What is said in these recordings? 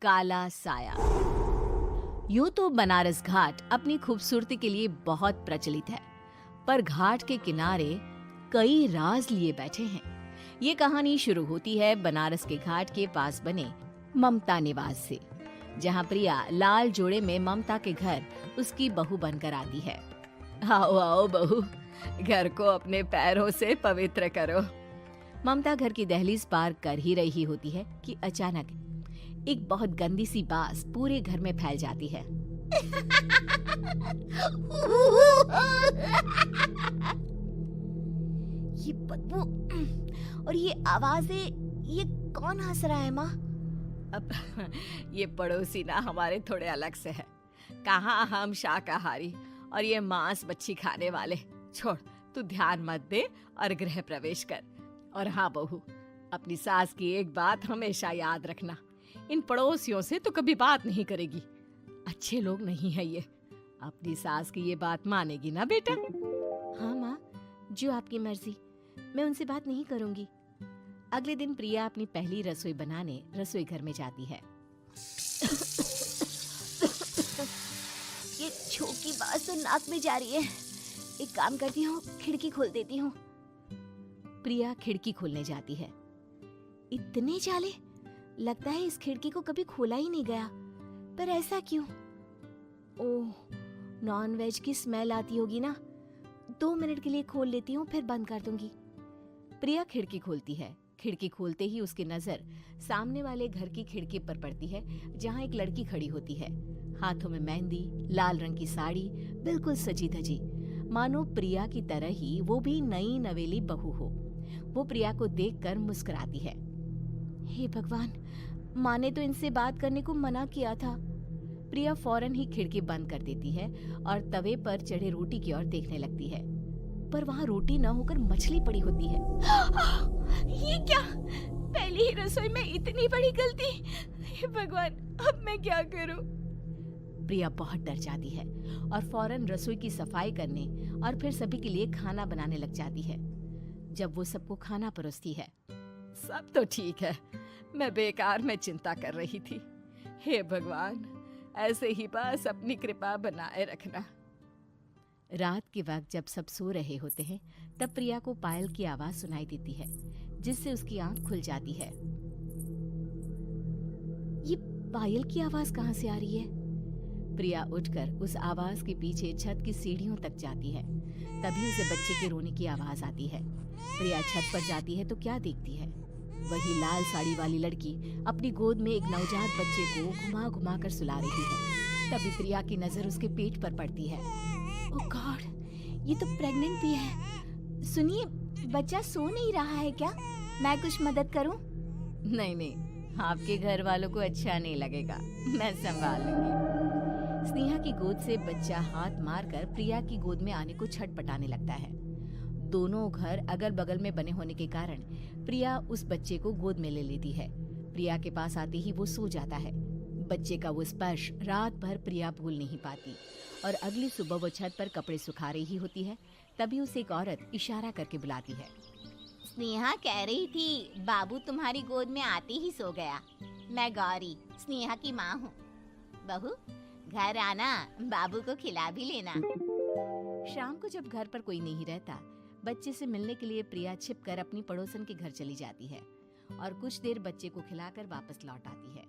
काला साया। यूं तो बनारस घाट अपनी खूबसूरती के लिए बहुत प्रचलित है, पर घाट के किनारे कई राज लिए बैठे हैं। ये कहानी शुरू होती है बनारस के घाट के पास बने ममता निवास से, जहां प्रिया लाल जोड़े में ममता के घर उसकी बहू बनकर आती है। आओ आओ बहू, घर को अपने पैरों से पवित्र करो। ममता घर की दहलीज पार कर ही रही होती है कि अचानक एक बहुत गंदी सी बास पूरे घर में फैल जाती है। ये बदबू और ये आवाजें, ये कौन हंस रहा है माँ? अब ये पड़ोसी ना हमारे थोड़े अलग से है। कहाँ हम शाकाहारी और ये मांस मच्छी खाने वाले। छोड़, तू ध्यान मत दे और गृह प्रवेश कर। और हाँ बहू, अपनी सास की एक बात हमेशा याद रखना, इन पड़ोसियों से तो कभी बात नहीं करेगी। अच्छे लोग नहीं है ये। अपनी सास की ये बात मानेगी ना बेटा? हाँ माँ, जो आपकी मर्जी, मैं उनसे बात नहीं करूंगी। अगले दिन प्रिया अपनी पहली रसोई बनाने रसोई घर में जाती है। ये छोकी बात तो नाक में जा रही है। एक काम करती हूँ, खिड़की खोल देती हूँ। प्रिया खिड़की खोलने जाती है। इतने जाले, लगता है इस खिड़की को कभी खोला ही नहीं गया। पर ऐसा क्यों? ओह, नॉन वेज की स्मेल आती होगी ना। 2 मिनट के लिए खोल लेती हूँ, फिर बंद कर दूंगी। प्रिया खिड़की खोलती है। खिड़की खोलते ही उसकी नजर सामने वाले घर की खिड़की पर पड़ती है, जहाँ एक लड़की खड़ी होती है। हाथों में मेहंदी, लाल रंग की साड़ी, बिल्कुल सजी धजी, मानो प्रिया की तरह ही वो भी नई नवेली बहू हो। वो प्रिया को देखकर मुस्कुराती है। हे भगवान, माँ ने तो इनसे बात करने को मना किया था। प्रिया फौरन ही खिड़की बंद कर देती है और तवे पर चढ़े रोटी की ओर देखने लगती है, पर वहाँ रोटी न होकर मछली पड़ी होती है। ये क्या? पहली ही रसोई में इतनी बड़ी गलती! हे भगवान, अब मैं क्या करूं? प्रिया बहुत डर जाती है और फौरन रसोई की सफाई करने और फिर सभी के लिए खाना बनाने लग जाती है। जब वो सबको खाना परोसती है, सब तो ठीक है, मैं बेकार में चिंता कर रही थी। हे भगवान, ऐसे ही बस अपनी कृपा बनाए रखना। रात के वक्त जब सब सो रहे होते हैं, तब प्रिया को पायल की आवाज सुनाई देती है, जिससे उसकी आंख खुल जाती है। ये पायल की आवाज कहाँ से आ रही है? प्रिया उठकर उस आवाज के पीछे छत की सीढ़ियों तक जाती है। तभी उसे बच्चे के रोने की आवाज आती है। प्रिया छत पर जाती है तो क्या देखती है? वही लाल साड़ी वाली लड़की अपनी गोद में एक नवजात बच्चे को घुमा घुमा कर सुला रही है। तभी प्रिया की नजर उसके पेट पर पड़ती है। ओह गॉड, ये तो प्रेग्नेंट भी है। सुनिए, बच्चा सो नहीं रहा है क्या? मैं कुछ मदद करूं? नहीं नहीं, आपके घर वालों को अच्छा नहीं लगेगा, मैं संभाल लूंगी। स्नेहा की गोद से बच्चा हाथ मारकर प्रिया की गोद में आने को छटपटाने लगता है। दोनों घर अगल बगल में बने होने के कारण प्रिया उस बच्चे को गोद में ले लेती है। प्रिया के पास आते ही वो सो जाता है। बच्चे का वो स्पर्श रात भर प्रिया भूल नहीं पाती और अगली सुबह वो छत पर कपड़े सुखा रही होती है। तभी उसे एक औरत इशारा करके बुलाती है। स्नेहा कह रही थी बाबू तुम्हारी गोद में आते ही सो गया। मैं गौरी, स्नेहा की माँ हूँ। बहू, घर आना, बाबू को खिला भी लेना। शाम को जब घर पर कोई नहीं रहता, बच्चे से मिलने के लिए प्रिया छिपकर अपनी पड़ोसन के घर चली जाती है और कुछ देर बच्चे को खिलाकर वापस लौट आती है।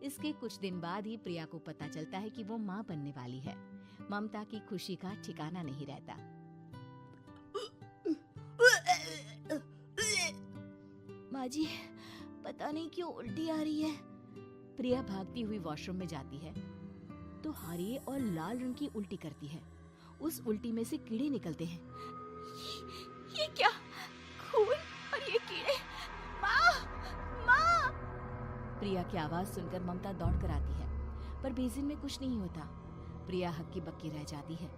इसके कुछ दिन बाद ही प्रिया को पता चलता है कि वो माँ बनने वाली है। ममता की खुशी का ठिकाना नहीं रहता। माँ जी, पता नहीं क्यों उल्टी आ रही है। प्रिया भागती हुई वॉशरूम में जाती है तो हरे और लाल रंग की उल्टी करती है। उस उल्टी में से कीड़े निकलते हैं। ये क्या? खून और ये कीड़े! माँ! माँ! प्रिया की आवाज सुनकर ममता दौड़ कर आती है, पर बेसिन में कुछ नहीं होता। प्रिया हक्की बक्की रह जाती है।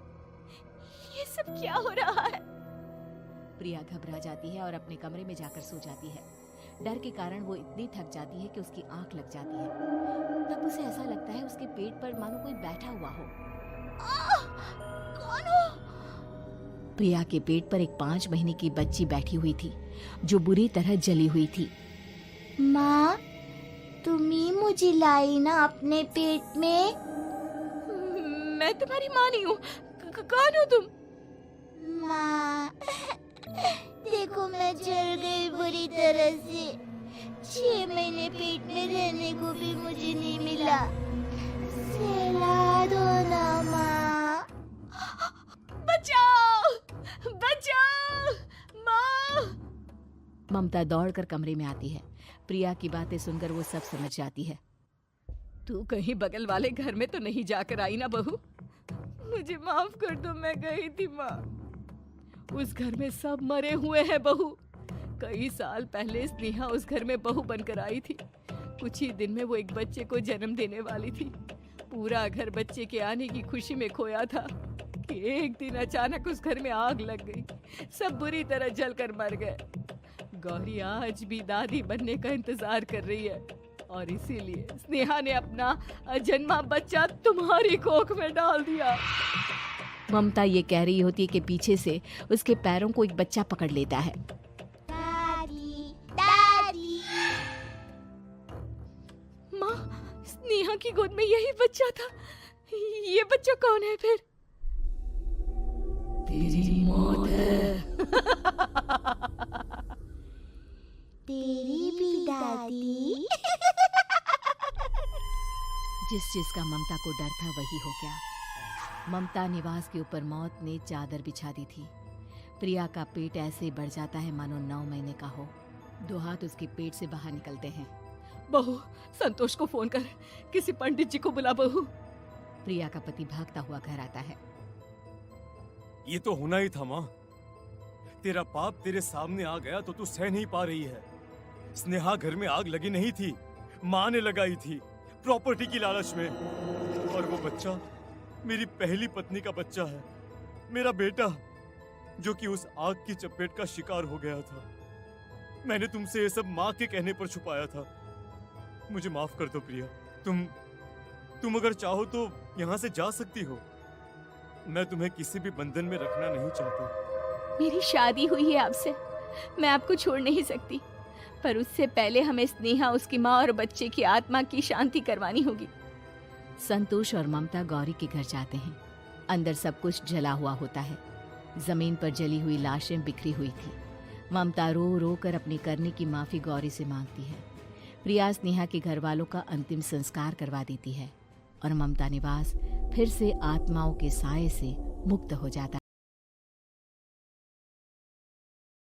ये सब क्या हो रहा है? प्रिया घबरा जाती है और अपने कमरे में जाकर सो जाती है। डर के कारण वो इतनी थक जाती है कि उसकी आंख लग जाती है। तब उसे ऐसा लगता है उसके पेट पर मानो कोई बैठा हुआ हो। कौन हो? प्रिया के पेट पर एक 5 महीने की बच्ची बैठी हुई थी, जो बुरी तरह जली हुई थी। माँ, तुम ही मुझे लाई ना अपने पेट में। मैं तुम्हारी माँ नहीं हूँ। कौन हो तुम? माँ, देखो मैं जल गई बुरी तरह से। 6 महीने पेट में रहने को भी मुझे नहीं मिला। सहला दो ना माँ। बचाओ, बचाओ, माँ। ममता दौड़कर कमरे में आती है। प्रिया की बातें सुनकर वो सब समझ जाती है। तू कहीं बगल वाले घर में तो नहीं जाकर आई ना बहू? मुझे माफ कर दो, मैं गई थी माँ। उस घर में सब मरे हुए हैं बहू। कई साल पहले स्नेहा उस घर में बहू बनकर आई थी। कुछ ही दिन में वो एक बच्चे को जन्म देने वाली थी। पूरा घर बच्चे के आने की खुशी में खोया था कि एक दिन अचानक उस घर में आग लग गई। सब बुरी तरह जलकर मर गए। गौरी आज भी दादी बनने का इंतजार कर रही है और इसीलिए स्नेहा ने अपना अजन्मा बच्चा तुम्हारी कोख में डाल दिया। ममता ये कह रही होती है कि पीछे से उसके पैरों को एक बच्चा पकड़ लेता है। दादी, दादी। माँ, स्नेहा की गोद में यही बच्चा था। ये बच्चा कौन है फिर? तेरी मौत है। तेरी भी दादी। जिस चीज का ममता को डर था वही हो गया। ममता निवास के ऊपर मौत ने चादर बिछा दी थी। प्रिया का पेट ऐसे बढ़ जाता है मानो 9 महीने का हो। 2 हाथ उसके पेट से बाहर निकलते हैं। बहू, संतोष को फोन कर, किसी पंडित जी को बुला बहू। प्रिया का पति भागता हुआ घर आता है। ये तो होना ही था माँ। तेरा पाप तेरे सामने आ गया तो तू सह नहीं पा रही है। स्नेहा घर में आग लगी नहीं थी, माँ ने लगाई थी, प्रॉपर्टी की लालच में। और वो बच्चा मेरी पहली पत्नी का बच्चा है, मेरा बेटा, जो कि उस आग की चपेट का शिकार हो गया था। मैंने तुमसे ये सब माँ के कहने पर छुपाया था। मुझे माफ कर दो प्रिया। तुम अगर चाहो तो यहाँ से जा सकती हो। मैं तुम्हें किसी भी बंधन में रखना नहीं चाहता। मेरी शादी हुई है आपसे, मैं आपको छोड़ नहीं सकती, पर उससे पहले हमें स्नेहा, उसकी माँ और बच्चे की आत्मा की शांति करवानी होगी। संतोष और ममता गौरी के घर जाते हैं। अंदर सब कुछ जला हुआ होता है। जमीन पर जली हुई लाशें बिखरी हुई थी। ममता रो रो कर अपने करने की माफी गौरी से मांगती है। प्रिया स्नेहा के घर वालों का अंतिम संस्कार करवा देती है और ममता निवास फिर से आत्माओं के साए से मुक्त हो जाता है।